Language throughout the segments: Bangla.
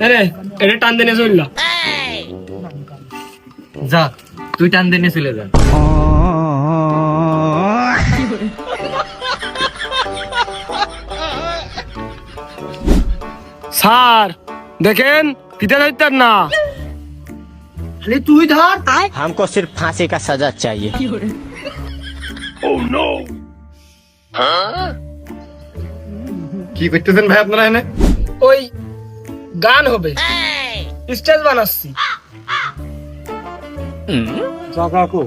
আরে এটা টান দেনে চললা যা তুই টান দেনে চলে যা। স্যার দেখেন ফিতে ধরতেন না, খালি তুই ধর। हमको सिर्फ फांसी का सजा चाहिए। কি করতেছেন ভাই আপনারা এনে? ওই গান হবে, স্টেজ বানাচ্ছি। কাকু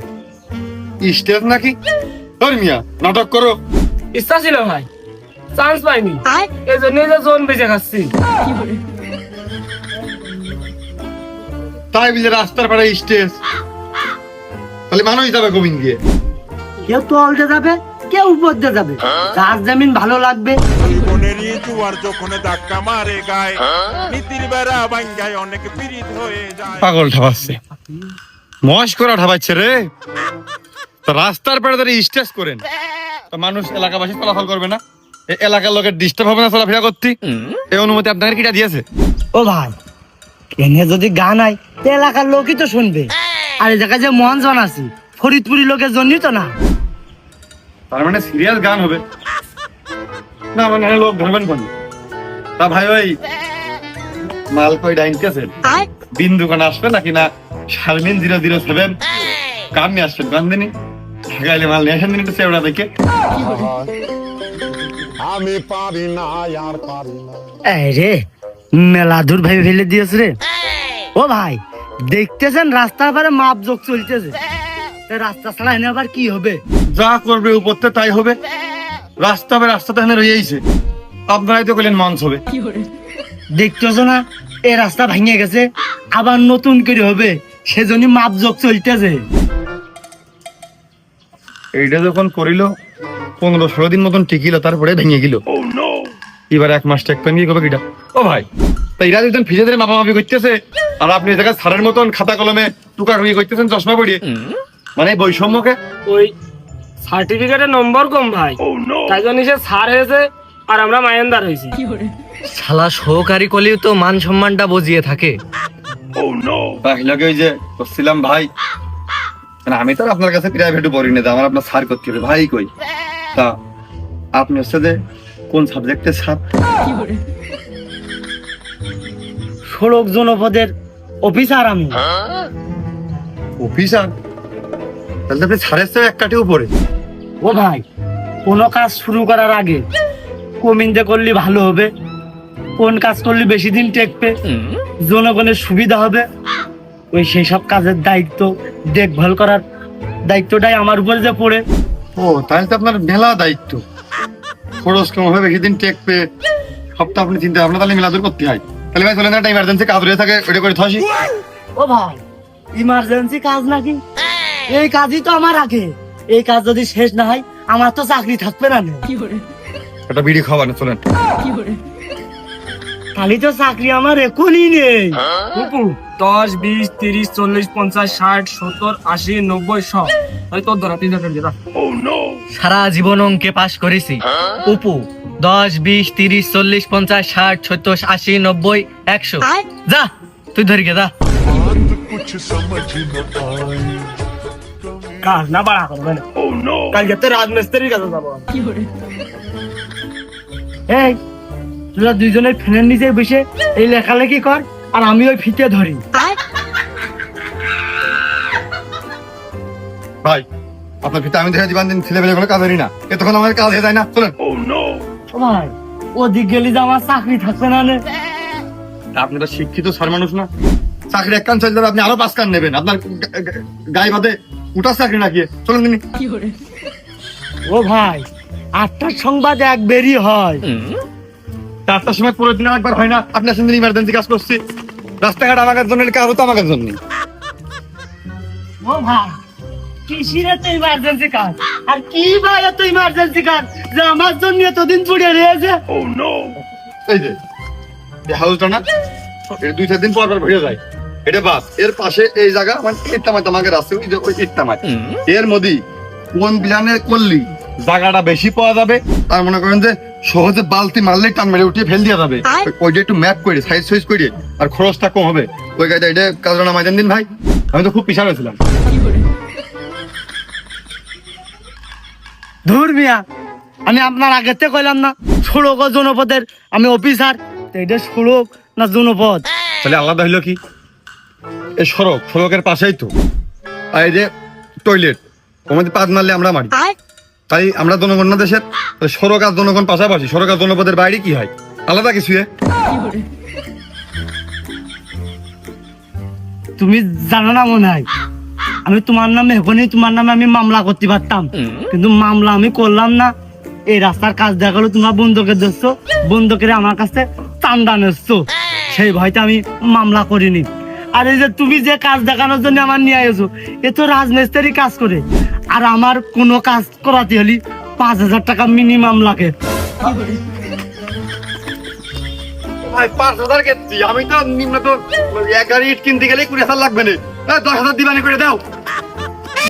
স্টেজ নাকি? ওর মিয়া নাটক করো। ইচ্ছা ছিল ভাই, চান্স পাইনি, এই জন্য জোন বেঁচে খাচ্ছি। তাই বুঝে রাস্তার পাড়ে স্টেজ, তাহলে মানুষ যাবে গোবিন্দ গিয়ে। কেউ তলতে যাবে, কেউ উপর দিয়ে যাবে, যার জমিন ভালো লাগবে। জীবনেরই জুয়ার যখন ধাক্কা মারে গায়, নীতির বেড়া ভাঙ্গায় অনেক পীড়িত হয়ে যায়। পাগল ঠাবাচ্ছে, মশ করা ঠাবাচ্ছে রে। তা রাস্তার পাড়ে ধরে স্টেজ করেন, তা মানুষ এলাকাবাসী চলাচল করবে না? এই এলাকার লোকের ডিস্টার্ব হবে না চলাফেরা করতে? এই অনুমতি আপনাদের কিটা দিয়েছে? ও ভাই, এনে যদি গান হয় তো এলাকার লোকই তো শুনবে। আর এই জায়গায় যে মঞ্চ বানাচ্ছি ফরিদপুরি লোকের জন্যই তো না। তার মানে সিরিয়াস গান হবে না? মানে লোক ধরবেন কোন? তা ভাই ওই মাল কই ডাইনতেছেন? বিন্দু গান আসবে নাকি না শারমিন 007 গান নিয়ে আসবেন? গান দিনই ঢাকাইলে মাল নিয়ে আসেন দিন একটু চেওড়া দেখে। আমি পারি না আর পারি না। এই রে মেলা দূর ভেবে ফেলে দিয়েছে রে। ও ভাই দেখতেছেন রাস্তার পারে মাপ যোগ চলতেছে, তা রাস্তা ছাড়া এনে আবার কি হবে? যা করবে উপরতে তাই হবে। রাস্তা হবে, রাস্তাতে এখানে রয়েছে, আপনারাই তো বললেন মঞ্চ হবে। দেখতেছো না এই রাস্তা ভেঙে গেছে, আবার নতুন করে হবে, সেজন্য মাপ যোগ চলতেছে। এইটা যখন করিল 15-16 দিন মতন টিকিল, তারপরে ভেঙে গেল। এবার 1 মাস টেক পেন কি করবে কিটা? ও ভাই, তা এরা দুজন ফিজে ধরে মাপামাপি করতেছে, আর আপনি এই জায়গায় সারের মতন খাতা কলমে টুকাটুকি করতেছেন চশমা পড়িয়ে, মানে বৈষম্যকে। ওই সার্টিফিকেটের নম্বর কম ভাই, তাই জন্য সে স্যার হয়েছে আর আমরা মায়েন্দার হয়েছি। শালা সহকারী কলিও তো মান সম্মানটা বজিয়ে থাকে। তাহলে ওই যে করছিলাম ভাই, মানে আমি তো আর আপনার কাছে প্রাইভেটে পড়ি না, আমার আপনার স্যার করতে হবে ভাই। কই তা আপনি হচ্ছে যে কোন সাবজেক্টের স্যার? সড়ক জনপদের অফিসার আমি। অফিসার? তাহলে আপনি স্যারের চেয়ে এক কাঠি উপরে। ও ভাই, কোনো কাজ শুরু করার আগে কমিন্দে করলে ভালো হবে, কোন কাজ করলে বেশি দিন টেকবে, জনগণের সুবিধা হবে, ওই সেই সব কাজের দায়িত্ব দেখভাল করার দায়িত্বটাই আমার উপরে যে পড়ে। ও তাহলে তো আপনার মেলা দায়িত্ব, খরচ কম হবে, বেশি দিন টেকবে, সপ্তাহ আপনি চিন্তা ভাবনা তাহলে মেলাদুর করতে হয়। তাহলে ভাই চলেন, একটা ইমার্জেন্সি কাজ রয়ে থাকে, ওইটা করে থাকি। ও ভাই, ইমার্জেন্সি কাজ নাকি? এই কাজই তো আমার আগে, এই কাজ যদি শেষ না হয় আমার তো চাকরি থাকবে না। একটা বিড়ি খাওয়া না, চলেন। খালি তো চাকরি আমার এখনই নেই। 10, 20, 30, 40, 50, 60, 70, 80, 90, 100। তাই তোর ধরা 3 যেটা সারা জীবন অঙ্কে পাশ করেছি। উপু 10, 20, 30, 40, 50, 60, 70, 80, 90, 100। যা তুই ধরি গে যা। কাজ না বাড়া করবে না। কালকে তো রাজমিস্ত্রির কাছে যাবো। এই তোরা দুইজনের ফ্যানের নিচে বসে এই লেখালেখি কর, আর আমি ওই ফিতে ধরি। ভাই আপনার ভিতরে আমি দেখে জীবন দিন ছেলেবেলে কোনো কাজেরই না, এতক্ষণ আমার কাজ হয়ে যায় না, চলেন। ও ভাই, ওদিক গেলে যে আমার চাকরি থাকবে না রে। আপনি তো শিক্ষিত স্যার মানুষ না, চাকরি এক কান চলে যাবে, আপনি আরো 5 কান নেবেন, আপনার গায়ে বাদে উঠার চাকরি না গিয়ে, চলেন দিন। ও ভাই, 8টার সংবাদ এক বেরি হয়, 4টার সময় পুরো দিন একবার হয় না? আপনি আসেন দিন, ইমার্জেন্সি কাজ করছি, রাস্তাঘাট আমাদের জন্য, কাজ হতো আমাদের জন্য। ও ভাই, কিসির এত ইমার্জেন্সি কাজ, আর কি ভাই এত ইমার্জেন্সি কাজ যে আমার জন্য এতদিন পড়ে রয়েছে? এই যে এই হাউসটা না, এর 2-4 দিন পর পর ভেঙে যায়, এটা বাস এর পাশে এই জায়গা মানে ইট্টামাই তামাকের আছে, ওই যে ওই ইট্টামাই এর মধ্যে কোন প্ল্যানে করলি জায়গাটা বেশি পাওয়া যাবে, তার মনে করেন যে সহজে বালতি মারলেই টান মেরে উঠিয়ে ফেল দিয়া যাবে। ওইটা একটু ম্যাপ করে সাইজ সাইজ করে আর খরচটা কম হবে। ওই গাড়িটা এটা কাজটা নামাই দেন দিন ভাই, আমি তো খুব পিছাড় হয়েছিলাম। ধুর মিয়া, আমি আপনার আগেতে কইলাম না সড়ক ও জনপদের আমি অফিসার, এটা সড়ক না জনপদ? তাহলে আলাদা হইলো কি? এই সড়ক, সড়কের পাশেই তো আর এই যে টয়লেট, ওর মধ্যে পাত মারলে আমরা মারি, তাই আমরা জনগণ না দেশের? তাহলে সড়ক আর জনগণ পাশাপাশি, সড়ক আর জনপদের বাইরে কি হয়? আলাদা কিছু। তুমি জানো না মনে হয় আমি তোমার নামে এখনই তোমার নামে আমি মামলা করতে পারতাম, কিন্তু মামলা আমি করলাম না। এই রাস্তার কাজ দেখালো তোমরা বন্ধুকে ধরছো, বন্ধুকে আমার কাছে চান্দা নিচ্ছো, সেই ভয়তে আমি মামলা করিনি। আর এই যে তুমি যে কাজ দেখানোর জন্য আমার নিয়ে এসো, এ তো রাজমিস্ত্রি কাজ করে, আর আমার কোনো কাজ করাতে হলে 5,000 টাকা মিনিমাম লাগে। ভাই 5,000 কেজি, আমি তো নিম্ন তো 1 গাড়ি ইট কিনতে গেলে 20,000 লাগবে না। 10,000 দিবানি করে দাও।